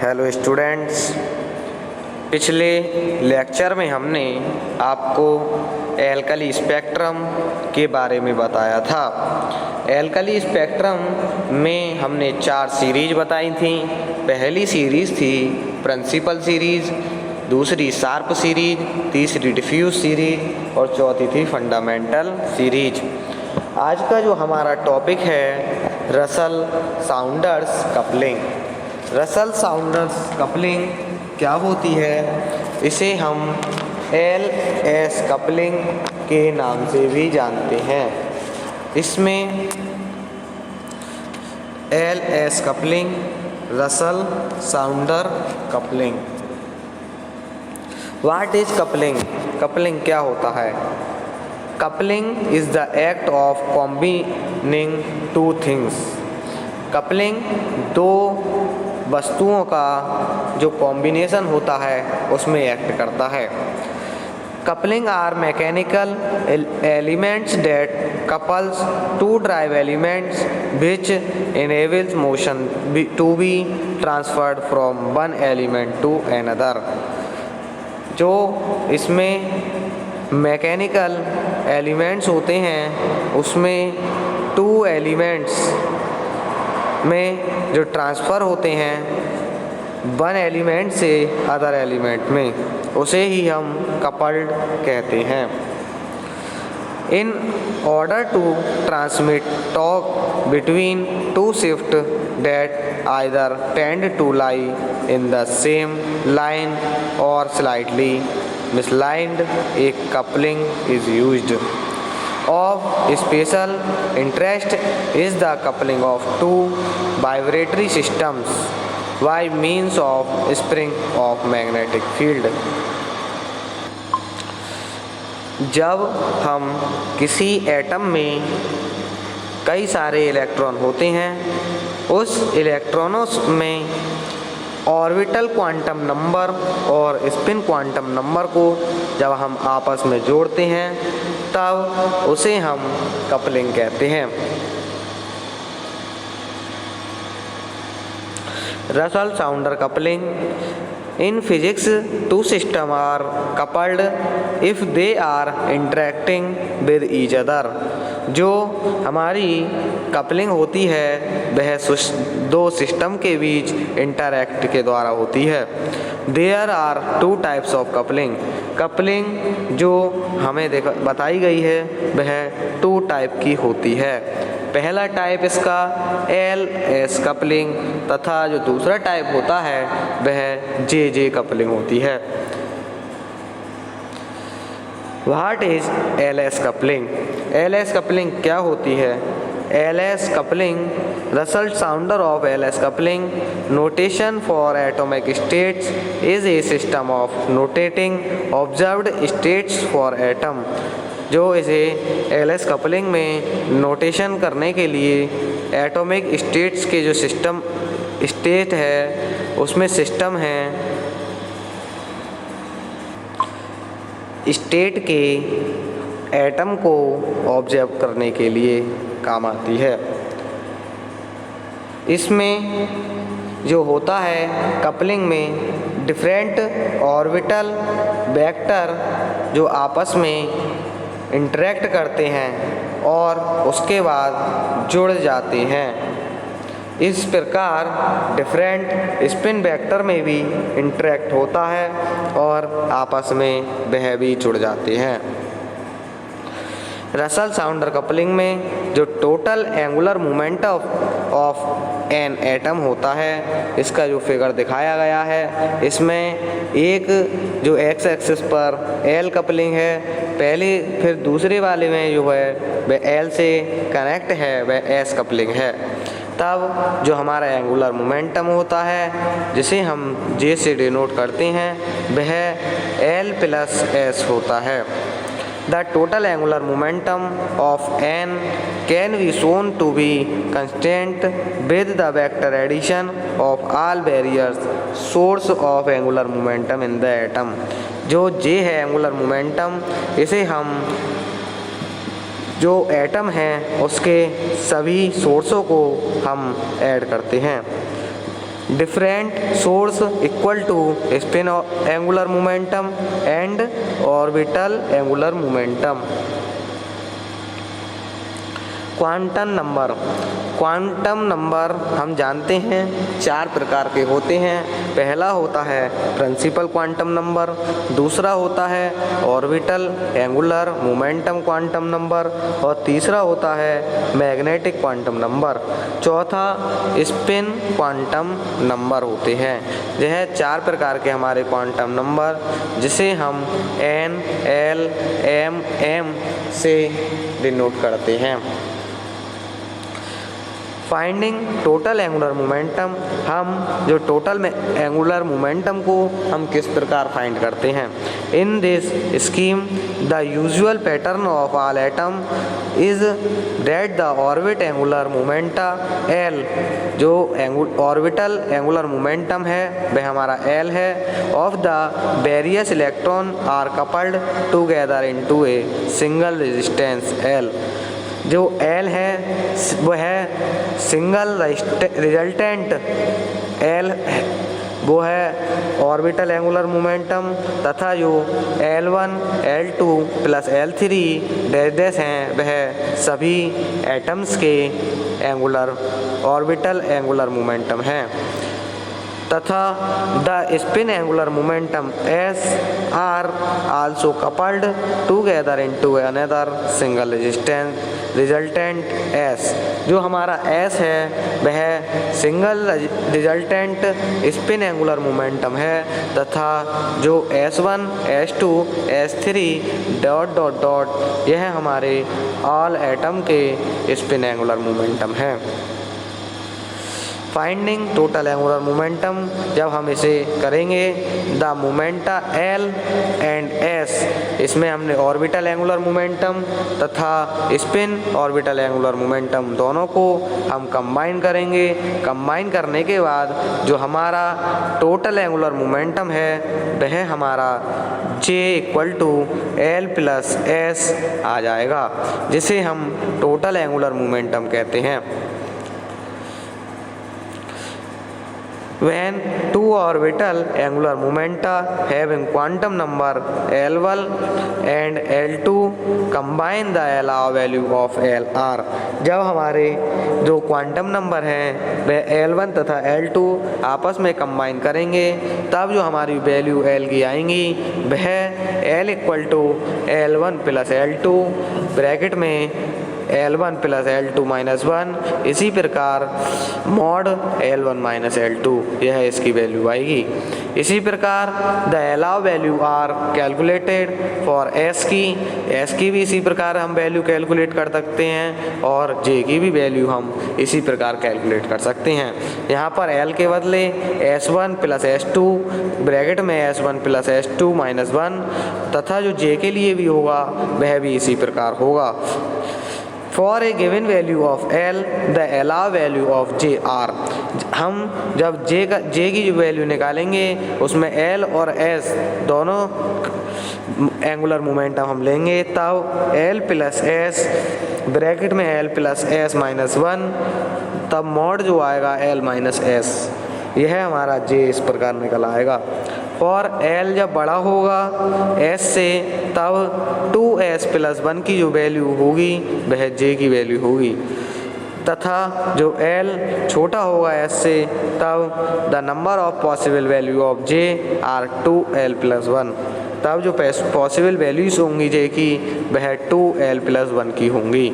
Hello students, पिछले lecture में हमने आपको एल्कली स्पेक्ट्रम के बारे में बताया था। एल्कली स्पेक्ट्रम में हमने 4 सीरीज बताई थी। पहली सीरीज थी प्रिंसिपल सीरीज, दूसरी शार्प सीरीज, तीसरी डिफ्यूज सीरीज और चौथी थी फंडामेंटल सीरीज। आज का जो हमारा टॉपिक है Russell Saunders coupling. Russell Saunders coupling क्या होती है, इसे हम एल-एस कपलिंग के नाम से भी जानते हैं। इसमें L S coupling, Russell साउंडर coupling. What is coupling? Coupling क्या होता है? Coupling is the act of combining two things. Coupling दो वस्तुओं का जो कॉम्बिनेशन होता है उसमें एक्ट करता है। Coupling are mechanical elements that couples to drive elements which enables motion to be transferred from one element to another. जो इसमें मैकेनिकल एलिमेंट्स होते हैं उसमें 2 एलिमेंट्स में जो ट्रांसफ़र होते हैं वन एलिमेंट से अदर एलिमेंट में, उसे ही हम कपल्ड कहते हैं। In order to transmit torque between 2 shaft that either tend to lie in the same line और slightly misaligned, a coupling is used. Of special interest is the coupling of 2 vibratory systems by means of spring of magnetic field. जब हम किसी atom में कई सारे electron होते हैं, उस इलेक्ट्रॉनों में ऑर्बिटल क्वांटम नंबर और स्पिन क्वांटम नंबर को जब हम आपस में जोड़ते हैं तब उसे हम कपलिंग कहते हैं। Russell साउंडर coupling. In physics 2 system are coupled if they are interacting with each other. जो हमारी कपलिंग होती है वह 2 सिस्टम के बीच इंटरैक्ट के द्वारा होती है। There are 2 types of coupling. Coupling जो हमें बताई गई है वह 2 टाइप की होती है। पहला टाइप इसका एल-एस कपलिंग तथा जो दूसरा टाइप होता है वह जे-जे कपलिंग होती है। What is L-S coupling? L-S coupling क्या होती है? L-S coupling, Russell साउंडर of L-S coupling notation for atomic states is a system of notating observed states for atom। जो इसे एल-एस कपलिंग में नोटेशन करने के लिए एटॉमिक स्टेट्स के जो सिस्टम स्टेट है उसमें सिस्टम है स्टेट के एटम को ऑब्जर्व करने के लिए काम आती है। इसमें जो होता है कपलिंग में डिफरेंट ऑर्बिटल वेक्टर जो आपस में इंटरेक्ट करते हैं और उसके बाद जुड़ जाते हैं। इस प्रकार डिफरेंट स्पिन वेक्टर में भी इंटरेक्ट होता है और आपस में वह भी जुड़ जाते हैं। रसल साउंडर कपलिंग में जो total angular moment of an atom होता है, इसका जो फिगर दिखाया गया है, इसमें एक जो एक्स एक्सिस पर एल कपलिंग है पहले, फिर दूसरे वाले में जो है वह एल से कनेक्ट है वह एस कपलिंग है। तब जो हमारा एंगुलर मोमेंटम होता है जिसे हम जे से डिनोट करते हैं वह एल प्लस एस होता है। The total angular momentum of n can be shown to be constant with the vector addition of all various source of angular momentum in the atom। जो J है angular momentum, इसे हम जो atom है उसके सभी सोर्सों को हम ऐड करते हैं। different source equal to spin angular momentum and orbital angular momentum। Quantum number हम जानते हैं 4 प्रकार के होते हैं। पहला होता है प्रिंसिपल क्वांटम नंबर, दूसरा होता है orbital angular momentum quantum number और तीसरा होता है मैग्नेटिक क्वांटम नंबर, चौथा स्पिन क्वांटम नंबर होते हैं। यह 4 प्रकार के हमारे क्वांटम नंबर जिसे हम n, l, m, m से डिनोट करते हैं। फाइंडिंग टोटल एंगुलर मोमेंटम, हम जो टोटल एंगुलर मोमेंटम को हम किस प्रकार फाइंड करते हैं। In this scheme the usual pattern of all atom is that the orbit angular momenta L, जो ऑर्बिटल एंगुलर मोमेंटम है वह हमारा एल है, of the various electron are coupled together into a single resistance L. जो L है वह है single resultant L, वो है ऑर्बिटल एंगुलर मोमेंटम, तथा जो L1, L2 plus L3 dash हैं वह सभी एटम्स के ऑर्बिटल एंगुलर मोमेंटम हैं, तथा the spin angular momentum S are also coupled together into another single resultant S। जो हमारा S है वह single resultant spin angular momentum है, तथा जो S1, S2, S3 dot dot dot यह हमारे ऑल एटम के स्पिन एंगुलर मोमेंटम है। फाइंडिंग टोटल एंगुलर मोमेंटम, जब हम इसे करेंगे the momenta L and S, इसमें हमने ऑर्बिटल एंगुलर मोमेंटम तथा स्पिन ऑर्बिटल एंगुलर मोमेंटम दोनों को हम कंबाइन करेंगे। कंबाइन करने के बाद जो हमारा टोटल एंगुलर मोमेंटम है वह हमारा J equal to L plus S आ जाएगा, जिसे हम टोटल एंगुलर मोमेंटम कहते हैं। When two orbital angular momenta having quantum number L1 and L2 combine the allowed value of Lr, जब हमारे जो क्वांटम नंबर हैं वह L1 तथा L2 आपस में कंबाइन करेंगे तब जो हमारी वैल्यू L की आएंगी वह L equal to L1 plus L2 bracket में L1 प्लस L2 माइनस 1, इसी प्रकार मॉड L1 माइनस L2 यह इसकी वैल्यू आएगी। इसी प्रकार the allowed value are calculated for S की भी इसी प्रकार हम वैल्यू कैलकुलेट कर सकते हैं और J की भी वैल्यू हम इसी प्रकार कैलकुलेट कर सकते हैं। यहाँ पर L के बदले S1 प्लस S2 ब्रैकेट में S1 प्लस S2 माइनस 1 तथा जो J के लिए भी होगा वह भी इसी प्रकार होगा। For a given value of L, the allow value of J R, हम जब J की जो वैल्यू निकालेंगे उसमें L और S दोनों एंगुलर मोमेंटम हम लेंगे तब L प्लस S ब्रैकेट में L प्लस S माइनस 1, तब मॉड जो आएगा L माइनस S, यह हमारा J इस प्रकार निकल आएगा। और L जब बड़ा होगा S से तब 2S प्लस 1 की जो वैल्यू होगी वह J की वैल्यू होगी, तथा जो L छोटा होगा S से तब the number of possible value of J are 2L plus 1, तब जो पॉसिबल वैल्यूज होंगी J की वह 2L प्लस 1 की होंगी।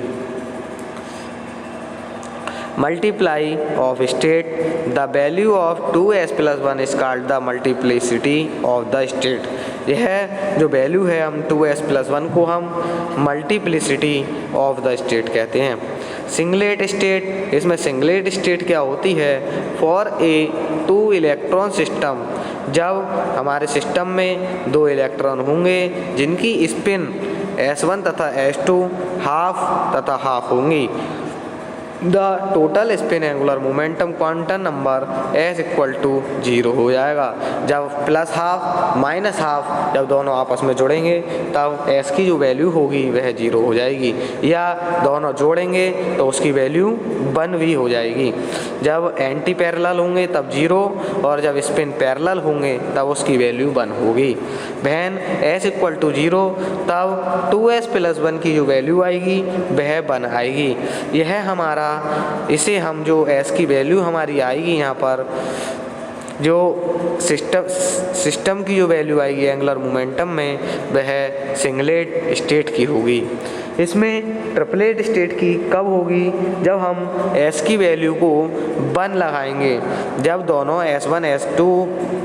Multiply of state, the value of 2S plus 1 is called the multiplicity of the state. यह जो वैल्यू है हम 2S प्लस 1 को हम मल्टीप्लिसिटी ऑफ द स्टेट कहते हैं। सिंगलेट स्टेट, इसमें सिंगलेट स्टेट क्या होती है, फॉर ए 2 इलेक्ट्रॉन सिस्टम, जब हमारे सिस्टम में 2 इलेक्ट्रॉन होंगे जिनकी स्पिन S1 तथा S2 हाफ तथा हाफ होंगी। The total spin angular momentum quantum number s equal to 0 हो जाएगा। जब प्लस हाफ माइनस हाफ जब दोनों आपस में जुड़ेंगे तब s की जो वैल्यू होगी वह 0 हो जाएगी, या दोनों जोड़ेंगे तो उसकी वैल्यू 1 भी हो जाएगी। जब एंटी पैरेलल होंगे तब 0 और जब स्पिन पैरेलल होंगे तब उसकी वैल्यू 1 होगी। वैन s इक्वल टू 0 तब 2s प्लस 1 की जो वैल्यू आएगी वह 1 आएगी। यह हमारा इसे हम जो s की वैल्यू हमारी आएगी यहाँ पर जो सिस्टम की जो वैल्यू आएगी एंगुलर मोमेंटम में वह सिंगलेट स्टेट की होगी। इसमें ट्रिपलेट स्टेट की कब होगी? जब हम s की वैल्यू को 1 लगाएंगे। जब दोनों s1 s2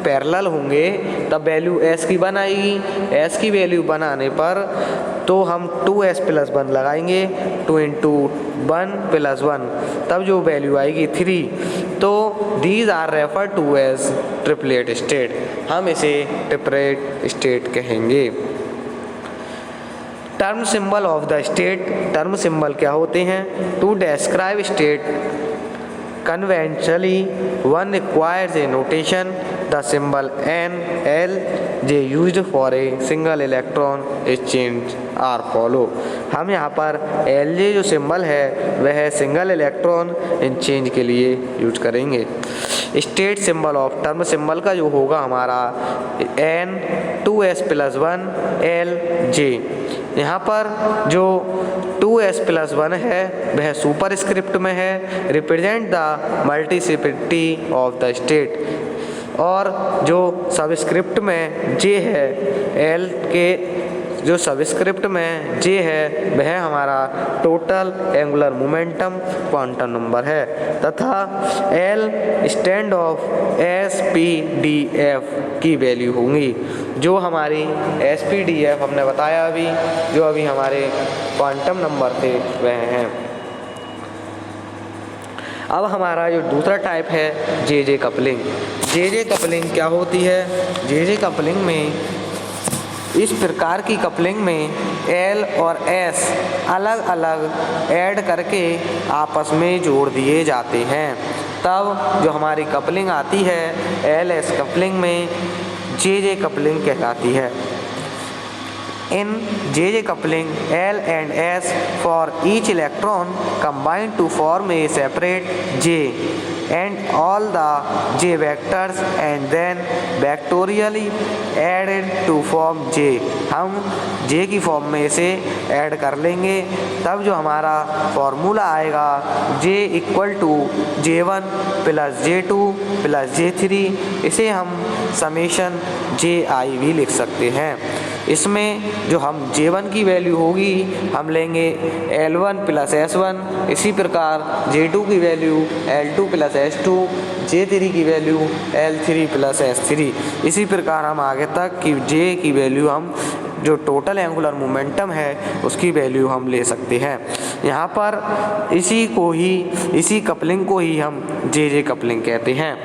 पैरेलल होंगे तब वैल्यू s की 1 आएगी। s की वैल्यू 1 आने पर तो हम 2s प्लस 1 लगाएंगे, 2 इंटू 1 प्लस 1 तब जो वैल्यू आएगी 3। तो these are refer to as triplet state, हम इसे ट्रिपलेट स्टेट कहेंगे। Term symbol of the state, term symbol क्या होते हैं? To describe state conventionally one requires a notation. The symbol N, L, J used for a single electron exchange are follow. हम यहाँ पर LJ जो symbol है वह सिंगल इलेक्ट्रॉन एक्सचेंज के लिए यूज करेंगे। State symbol of term symbol का जो होगा हमारा N 2s plus 1 L J। यहाँ पर जो 2s प्लस 1 है वह सुपर स्क्रिप्ट में है, represent the multiplicity of the state, और जो सबस्क्रिप्ट में J है L के जो सबस्क्रिप्ट में J है वह हमारा total angular momentum quantum number है, तथा L स्टैंड ऑफ SPDF की वैल्यू होंगी। जो हमारी SPDF हमने बताया अभी, जो अभी हमारे क्वांटम नंबर थे वह हैं। अब हमारा जो दूसरा टाइप है JJ कपलिंग। JJ कपलिंग क्या होती है? JJ कपलिंग में इस प्रकार की कपलिंग में L और S अलग अलग ऐड करके आपस में जोड़ दिए जाते हैं, तब जो हमारी कपलिंग आती है LS कपलिंग में JJ कपलिंग कहलाती है। In JJ coupling, L and S for each electron combine to form a separate J and all the J vectors and then vectorially added to form J। हम J की form में इसे add कर लेंगे, तब जो हमारा फॉर्मूला आएगा J equal to J1 plus J2 plus J3। इसे हम समेशन JI भी लिख सकते हैं। इसमें जो हम J1 की वैल्यू होगी हम लेंगे L1 प्लस S1, इसी प्रकार J2 की value L2 plus S2, J3 की वैल्यू L3 प्लस S3। इसी प्रकार हम आगे तक की J की वैल्यू हम जो टोटल एंगुलर मोमेंटम है उसकी वैल्यू हम ले सकते हैं। यहाँ पर इसी कपलिंग को ही हम JJ कपलिंग कहते हैं।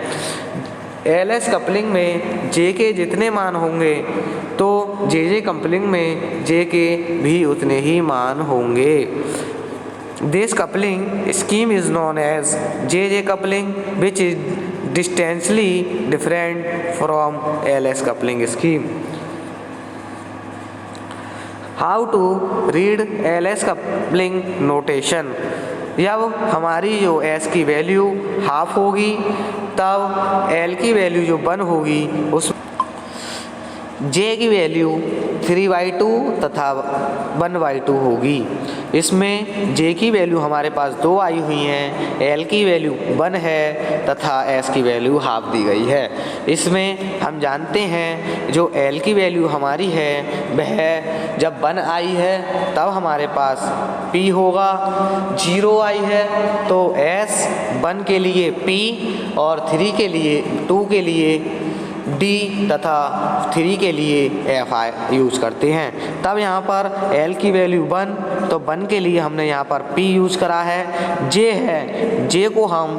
LS कपलिंग में J के जितने मान होंगे तो JJ कपलिंग में J के भी उतने ही मान होंगे। This coupling scheme is known as JJ coupling, which is distinctly different from LS coupling scheme. How to read LS coupling notation? जब हमारी जो S की वैल्यू हाफ होगी तब L की वैल्यू जो 1 होगी उस J की वैल्यू 3/2 तथा 1/2 होगी। इसमें J की वैल्यू हमारे पास 2 आई हुई हैं, L की वैल्यू 1 है तथा S की वैल्यू हाफ दी गई है। इसमें हम जानते हैं जो L की वैल्यू हमारी है वह जब 1 आई है तब हमारे पास P होगा, 0 आई है तो S, 1 के लिए P और 2 के लिए D तथा 3 के लिए Fi यूज करते हैं। तब यहाँ पर L की वैल्यू 1, तो 1 के लिए हमने यहाँ पर P यूज करा है। J है, J को हम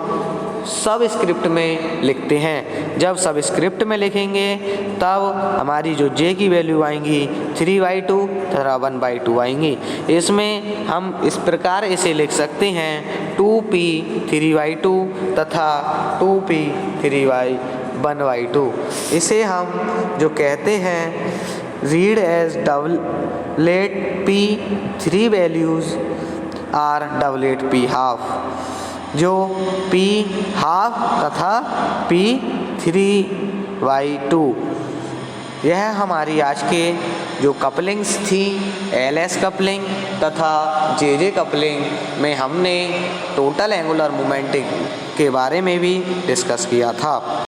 सबस्क्रिप्ट में लिखते हैं। जब सबस्क्रिप्ट में लिखेंगे तब हमारी जो जे की वैल्यू आएंगी 3/2 तथा 1/2 आएंगी। इसमें हम इस प्रकार इसे लिख सकते हैं 2p 3/2 तथा 2p 3/1/2। इसे हम जो कहते हैं read as doublet p 3 values are doublet p half, जो p हाफ तथा p 3/2। यह हमारी आज के जो कपलिंग्स थी LS कपलिंग तथा JJ कपलिंग में हमने टोटल एंगुलर मोमेंट के बारे में भी डिस्कस किया था।